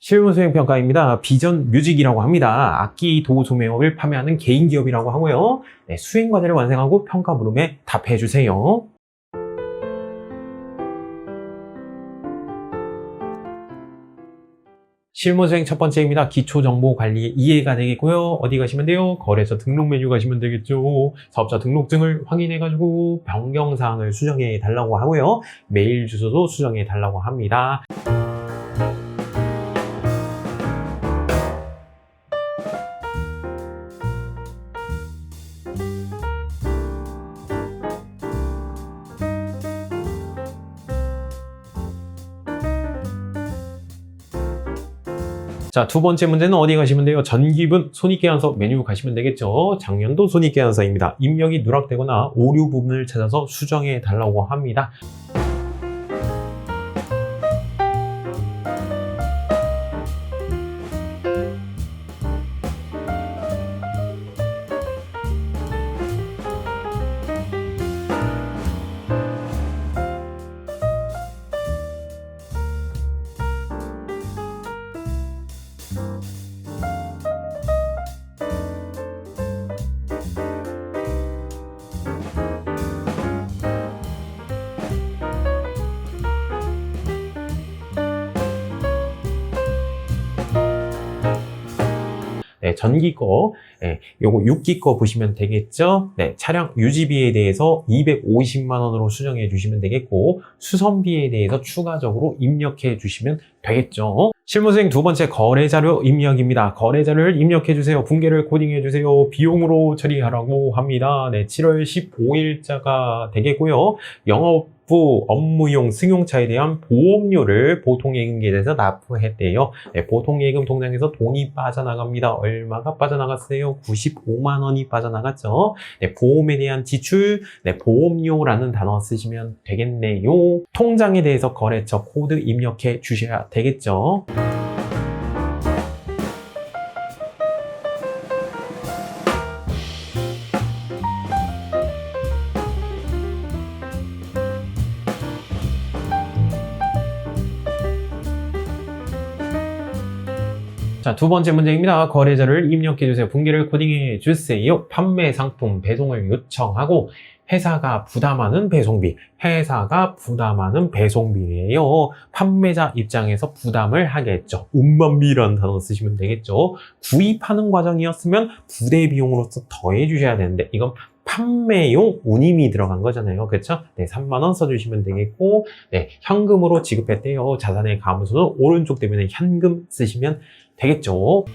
실무 수행 평가입니다. 비전 뮤직이라고 합니다. 악기 도소매업을 판매하는 개인 기업이라고 하고요. 네, 수행 과제를 완성하고 평가 물음에 답해 주세요. 실무 수행 첫 번째입니다. 기초 정보 관리에 이해가 되겠고요. 어디 가시면 돼요? 거래처 등록 메뉴 가시면 되겠죠. 사업자 등록증을 확인해가지고 변경사항을 수정해 달라고 하고요. 메일 주소도 수정해 달라고 합니다. 자, 두 번째 문제는 어디 가시면 돼요? 전기분 손익계산서 메뉴 가시면 되겠죠. 작년도 손익계산서입니다. 입력이 누락되거나 오류 부분을 찾아서 수정해 달라고 합니다. 네, 전기 거, 네, 요거 6기 거 보시면 되겠죠? 네, 차량 유지비에 대해서 250만 원으로 수정해 주시면 되겠고, 수선비에 대해서 추가적으로 입력해 주시면 되겠죠? 실무수행 두 번째 거래자료 입력입니다. 거래자료를 입력해 주세요. 분계를 코딩해 주세요. 비용으로 처리하라고 합니다. 네, 7월 15일자가 되겠고요. 영업부 업무용 승용차에 대한 보험료를 보통예금계좌에서 납부했대요. 네, 보통예금 통장에서 돈이 빠져나갑니다. 얼마가 빠져나갔어요? 95만 원이 빠져나갔죠. 네, 보험에 대한 지출, 네, 보험료라는 단어 쓰시면 되겠네요. 통장에 대해서 거래처 코드 입력해 주셔야 되겠죠. 자, 두 번째 문제입니다. 거래자를 입력해 주세요. 분기를 코딩해 주세요. 판매 상품 배송을 요청하고 회사가 부담하는 배송비, 회사가 부담하는 배송비예요. 판매자 입장에서 부담을 하겠죠. 운반비라는 단어 쓰시면 되겠죠. 구입하는 과정이었으면 부대 비용으로서 더해 주셔야 되는데 이건 판매용 운임이 들어간 거잖아요. 그렇죠? 네, 3만 원 써주시면 되겠고, 네, 현금으로 지급했대요. 자산의 감소는 오른쪽 대면에 현금 쓰시면 되겠죠.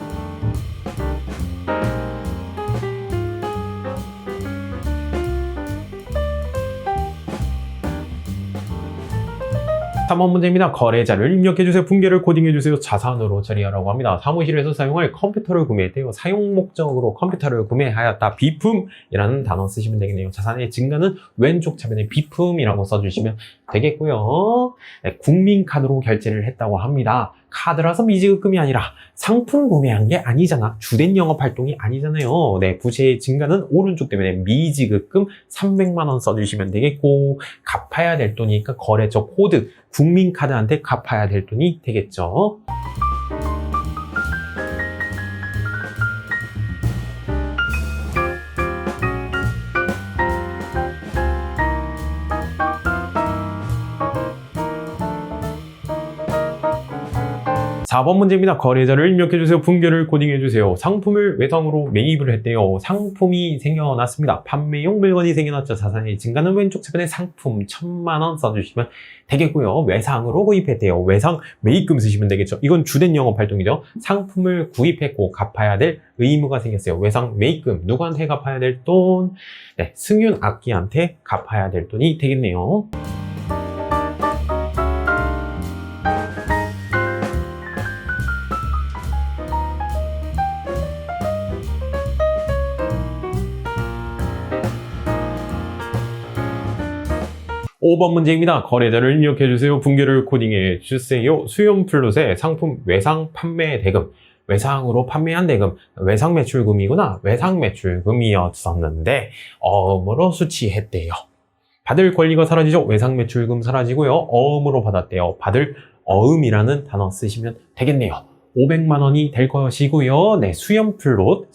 3번 문제입니다. 거래자를 입력해주세요. 분계를 코딩해주세요. 자산으로 처리하라고 합니다. 사무실에서 사용할 컴퓨터를 구매했대요. 사용 목적으로 컴퓨터를 구매하였다. 비품이라는 단어 쓰시면 되겠네요. 자산의 증가는 왼쪽 차변에 비품이라고 써주시면 되겠고요. 네, 국민카드로 결제를 했다고 합니다. 카드라서 미지급금이 아니라 상품 구매한 게 아니잖아. 주된 영업활동이 아니잖아요. 네, 부채의 증가는 오른쪽 때문에 미지급금 300만 원 써주시면 되겠고, 갚아야 될 돈이니까 거래처 코드, 국민카드한테 갚아야 될 돈이 되겠죠. 4번 문제입니다. 거래자를 입력해주세요. 분계를 코딩해주세요. 상품을 외상으로 매입을 했대요. 상품이 생겨났습니다. 판매용 물건이 생겨났죠. 자산의 증가는 왼쪽 차변에 상품 1000만 원 써주시면 되겠고요. 외상으로 구입했대요. 외상 매입금 쓰시면 되겠죠. 이건 주된 영업활동이죠. 상품을 구입했고 갚아야 될 의무가 생겼어요. 외상 매입금, 누구한테 갚아야 될 돈? 네, 승윤 악기한테 갚아야 될 돈이 되겠네요. 5번 문제입니다. 거래자를 입력해주세요. 분계를 코딩해주세요. 수용 플롯에 상품 외상 판매 대금, 외상으로 판매한 대금, 외상 매출금이구나. 외상 매출금이었었는데 어음으로 수취했대요. 받을 권리가 사라지죠. 외상 매출금 사라지고요. 어음으로 받았대요. 받을 어음이라는 단어 쓰시면 되겠네요. 500만 원이 될 것이고요. 네, 수연 플롯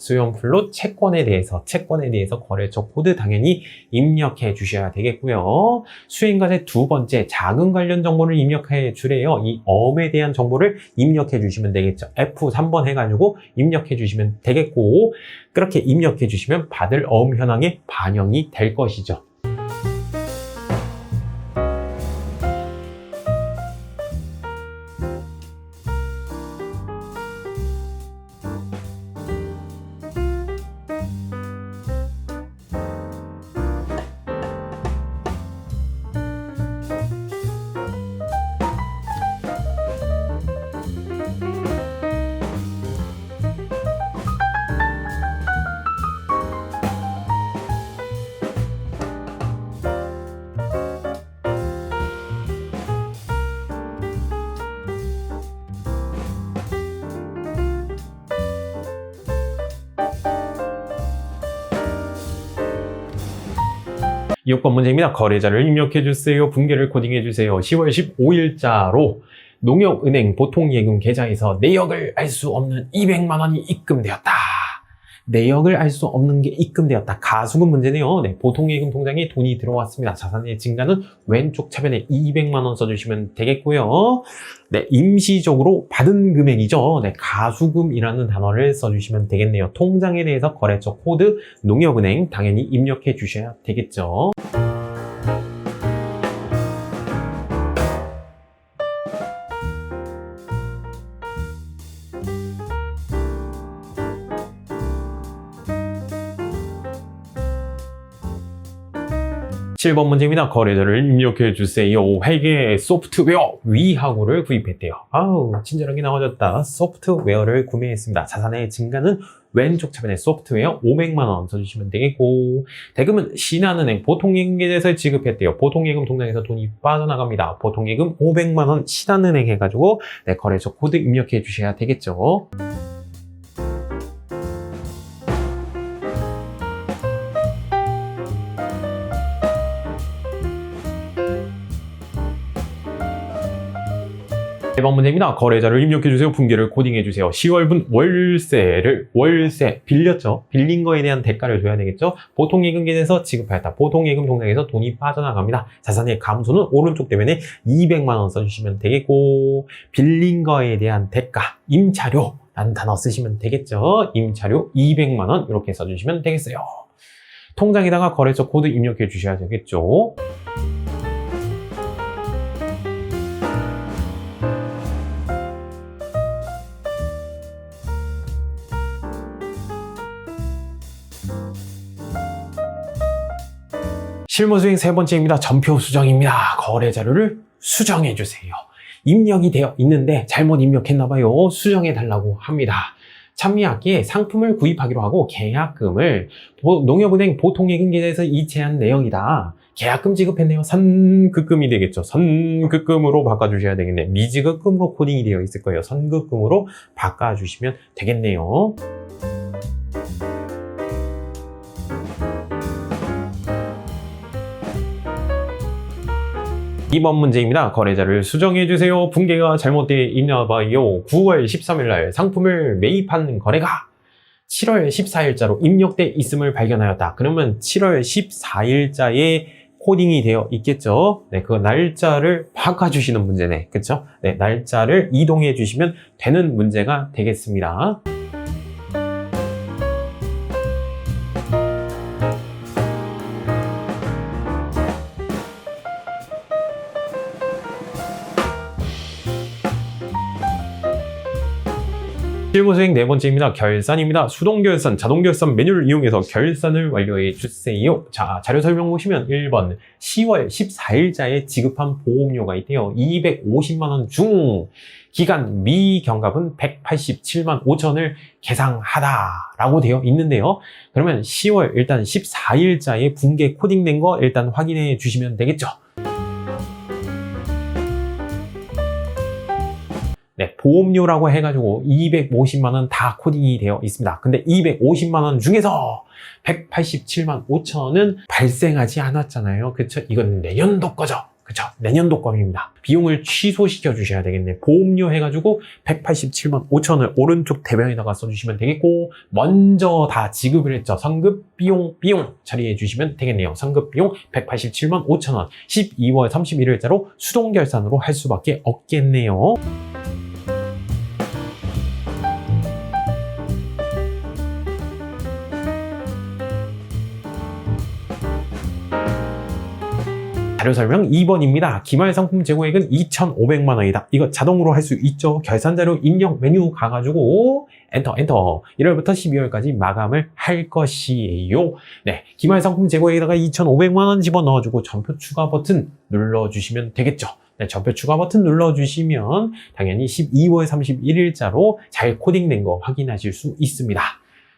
채권에 대해서 거래처 코드 당연히 입력해 주셔야 되겠고요. 수행과세 두 번째 자금 관련 정보를 입력해 주래요. 이 엄에 대한 정보를 입력해 주시면 되겠죠. F3번 해가지고 입력해 주시면 되겠고, 그렇게 입력해 주시면 받을 엄 현황에 반영이 될 것이죠. 이요건 문제입니다. 거래자를 입력해주세요. 분계를 코딩해주세요. 10월 15일자로 농협은행 보통예금 계좌에서 내역을 알 수 없는 200만 원이 입금되었다. 내역을 알 수 없는 게 입금되었다. 가수금 문제네요. 네, 보통예금 통장에 돈이 들어왔습니다. 자산의 증가는 왼쪽 차변에 200만 원 써주시면 되겠고요. 네, 임시적으로 받은 금액이죠. 네, 가수금이라는 단어를 써주시면 되겠네요. 통장에 대해서 거래처 코드 농협은행 당연히 입력해 주셔야 되겠죠. 칠 번 문제입니다. 거래자를 입력해 주세요. 회계 소프트웨어 위하고를 구입했대요. 아우, 친절하게 나와줬다. 소프트웨어를 구매했습니다. 자산의 증가는 왼쪽 차변에 소프트웨어 500만 원 써주시면 되겠고, 대금은 신한은행 보통예금 계좌에서 지급했대요. 보통예금 통장에서 돈이 빠져나갑니다. 보통예금 500만 원 신한은행 해가지고 네, 거래처 코드 입력해 주셔야 되겠죠. 4번 문제입니다. 거래자를 입력해주세요. 분계를 코딩해주세요. 10월분 월세 빌렸죠. 빌린 거에 대한 대가를 줘야 되겠죠. 보통예금 계좌에서 지급하였다. 보통예금 통장에서 돈이 빠져나갑니다. 자산의 감소는 오른쪽 대변에 200만 원 써주시면 되겠고, 빌린 거에 대한 대가, 임차료 라는 단어 쓰시면 되겠죠. 임차료 200만 원 이렇게 써주시면 되겠어요. 통장에다가 거래처 코드 입력해 주셔야 되겠죠. 실무수행 세 번째입니다. 전표 수정입니다. 거래 자료를 수정해 주세요. 입력이 되어 있는데 잘못 입력했나봐요. 수정해 달라고 합니다. 참여학기에 상품을 구입하기로 하고 계약금을 농협은행 보통예금 계좌에서 이체한 내역이다. 계약금 지급했네요. 선급금이 되겠죠. 선급금으로 바꿔주셔야 되겠네. 미지급금으로 코딩이 되어 있을 거예요. 선급금으로 바꿔주시면 되겠네요. 2번 문제입니다. 거래자를 수정해주세요. 분계가 잘못되어 있나봐요. 9월 13일 날 상품을 매입한 거래가 7월 14일자로 입력돼 있음을 발견하였다. 그러면 7월 14일자에 코딩이 되어 있겠죠. 네, 그 날짜를 바꿔주시는 문제네. 그쵸? 네, 날짜를 이동해 주시면 되는 문제가 되겠습니다. 실무수행 네 번째입니다. 결산입니다. 수동결산, 자동결산 메뉴를 이용해서 결산을 완료해 주세요. 자, 자료 설명 보시면 1번 10월 14일자에 지급한 보험료가 있대요. 250만 원 중 기간 미경갑은 187만 5천을 계상하다라고 되어 있는데요. 그러면 10월 일단 14일자에 분계 코딩된 거 일단 확인해 주시면 되겠죠. 네, 보험료라고 해가지고 250만 원 다 코딩이 되어 있습니다. 근데 250만 원 중에서 187만 5천은 발생하지 않았잖아요. 그쵸? 이건 내년도 거죠. 그쵸? 내년도권입니다. 비용을 취소시켜 주셔야 되겠네. 보험료 해가지고 187만 5천원을 오른쪽 대변에다가 써주시면 되겠고, 먼저 다 지급을 했죠. 상급 비용 처리해 주시면 되겠네요. 상급 비용 187만 5천원 12월 31일자로 수동 결산으로 할 수밖에 없겠네요. 자료 설명 2번입니다. 기말 상품 재고액은 2,500만 원이다. 이거 자동으로 할 수 있죠. 결산 자료 입력 메뉴 가가지고 엔터 1월부터 12월까지 마감을 할 것이에요. 네, 기말 상품 재고액에다가 2,500만 원 집어넣어주고 전표 추가 버튼 눌러주시면 되겠죠. 네, 전표 추가 버튼 눌러주시면 당연히 12월 31일자로 잘 코딩된 거 확인하실 수 있습니다.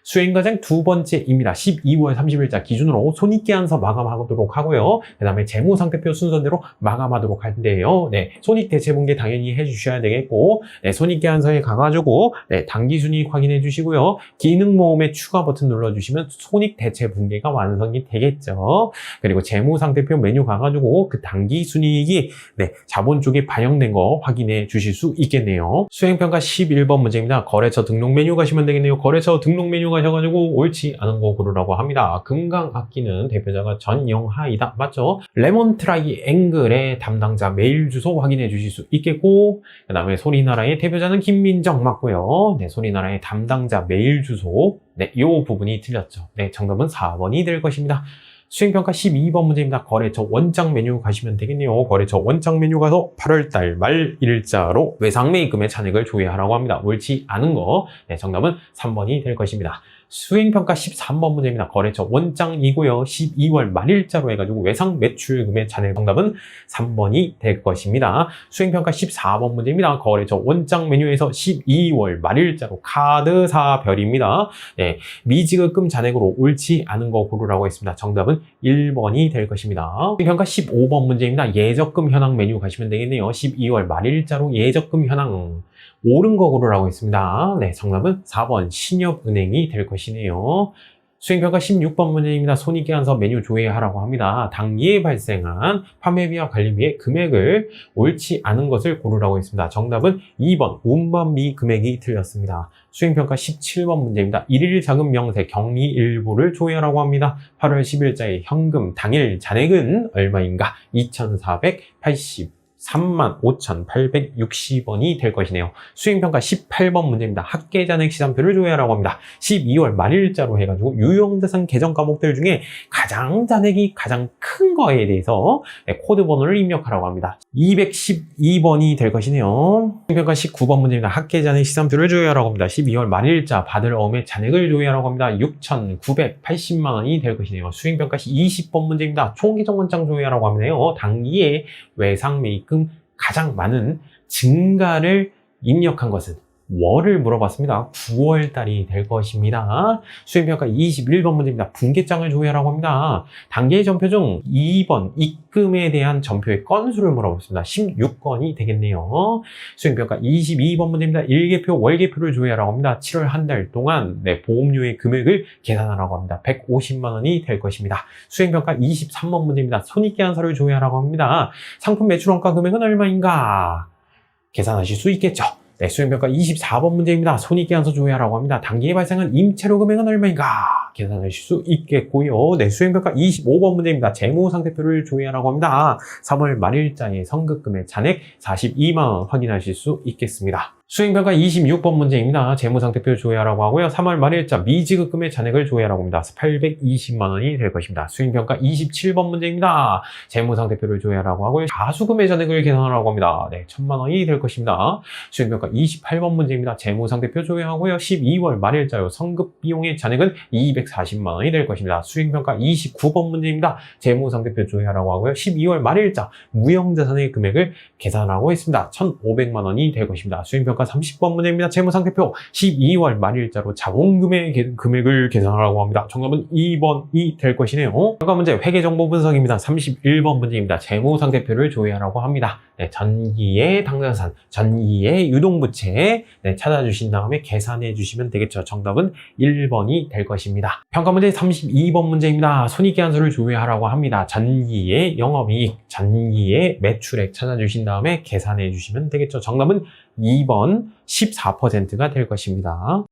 수행과정 두 번째입니다. 12월 30일자 기준으로 손익계산서 마감하도록 하고요. 그 다음에 재무상태표 순서대로 마감하도록 할텐데요. 네, 손익대체분계 당연히 해주셔야 되겠고, 네, 손익계산서에 가가지고 네, 당기순이익 확인해 주시고요. 기능모음의 추가 버튼 눌러주시면 손익대체분계가 완성이 되겠죠. 그리고 재무상태표 메뉴 가가지고 그 당기순이익이 네, 자본 쪽에 반영된 거 확인해 주실 수 있겠네요. 수행평가 11번 문제입니다. 거래처 등록 메뉴 가시면 되겠네요. 거래처 등록 메뉴 가셔가지고 옳지 않은 거 고르라고 합니다. 금강악기는 대표자가 전영하이다. 맞죠? 레몬트라이 앵글의 담당자 메일 주소 확인해 주실 수 있겠고, 그 다음에 소리나라의 대표자는 김민정 맞고요. 네, 소리나라의 담당자 메일 주소. 네, 이 부분이 틀렸죠. 네, 정답은 4번이 될 것입니다. 수행평가 12번 문제입니다. 거래처 원장 메뉴 가시면 되겠네요. 거래처 원장 메뉴 가서 8월달 말 일자로 외상매입금의 잔액을 조회하라고 합니다. 옳지 않은 거. 네, 정답은 3번이 될 것입니다. 수행평가 13번 문제입니다. 거래처 원장이고요. 12월 말일자로 해가지고 외상 매출금의 잔액 정답은 3번이 될 것입니다. 수행평가 14번 문제입니다. 거래처 원장 메뉴에서 12월 말일자로 카드사별입니다. 네, 미지급금 잔액으로 옳지 않은 거 고르라고 했습니다. 정답은 1번이 될 것입니다. 수행평가 15번 문제입니다. 예적금 현황 메뉴 가시면 되겠네요. 12월 말일자로 예적금 현황 옳은 거 고르라고 했습니다. 네, 정답은 4번 신협은행이 될 것이네요. 수행평가 16번 문제입니다. 손익계산서 메뉴 조회하라고 합니다. 당기에 발생한 판매비와 관리비의 금액을 옳지 않은 것을 고르라고 했습니다. 정답은 2번 운반비 금액이 틀렸습니다. 수행평가 17번 문제입니다. 1일 자금 명세 격리 일부를 조회하라고 합니다. 8월 10일자의 현금 당일 잔액은 얼마인가? 2,433만 5,860원이 될 것이네요. 수행평가 18번 문제입니다. 학계잔액 시산표를 조회하라고 합니다. 12월 말일자로 해가지고 유형대상 계정 과목들 중에 가장 잔액이 가장 큰 거에 대해서 코드 번호를 입력하라고 합니다. 212번이 될 것이네요. 수행평가 19번 문제입니다. 학계잔액 시산표를 조회하라고 합니다. 12월 말일자 받을 어음의 잔액을 조회하라고 합니다. 6,980만 원이 될 것이네요. 수행평가 20번 문제입니다. 총계정원장 조회하라고 하네요. 당기에 외상매입금 가장 많은 증가를 입력한 것은 월을 물어봤습니다. 9월 달이 될 것입니다. 수행평가 21번 문제입니다. 분계장을 조회하라고 합니다. 단계의 전표 중 2번 입금에 대한 전표의 건수를 물어봤습니다. 16건이 되겠네요. 수행평가 22번 문제입니다. 일개표, 월개표를 조회하라고 합니다. 7월 한 달 동안 네, 보험료의 금액을 계산하라고 합니다. 150만 원이 될 것입니다. 수행평가 23번 문제입니다. 손익계산서를 조회하라고 합니다. 상품 매출원가 금액은 얼마인가? 계산하실 수 있겠죠. 네, 수행평가 24번 문제입니다. 손익계산서 조회하라고 합니다. 단기에 발생한 임차료 금액은 얼마인가? 계산하실 수 있겠고요. 네, 수행평가 25번 문제입니다. 재무상태표를 조회하라고 합니다. 3월 말일자의 선급금의 잔액 42만 원 확인하실 수 있겠습니다. 수행평가 26번 문제입니다. 재무상태표 조회하라고 하고요. 3월 말일자 미지급금의 잔액을 조회하라고 합니다. 820만 원이 될 것입니다. 수행평가 27번 문제입니다. 재무상태표를 조회하라고 하고요. 자수금의 잔액을 계산하라고 합니다. 네, 1000만 원이 될 것입니다. 수행평가 28번 문제입니다. 재무상태표 조회하고요. 12월 말일자요. 선급비용의 잔액은 240만 원이 될 것입니다. 수행평가 29번 문제입니다. 재무상태표 조회하라고 하고요. 12월 말일자 무형자산의 금액을 계산하라고 했습니다. 1,500만 원이 될 것입니다. 수행평가 30번 문제입니다. 재무상태표 12월 말일자로 자본금의 금액을 계산하라고 합니다. 정답은 2번이 될 것이네요. 평가 문제 회계정보 분석입니다. 31번 문제입니다. 재무상태표를 조회하라고 합니다. 네, 전기의 당사자산, 전기의 유동부채 네, 찾아주신 다음에 계산해 주시면 되겠죠. 정답은 1번이 될 것입니다. 평가 문제 32번 문제입니다. 손익계산서를 조회하라고 합니다. 전기의 영업이익, 전기의 매출액 찾아주신 다음에 계산해 주시면 되겠죠. 정답은 2번 14%가 될 것입니다.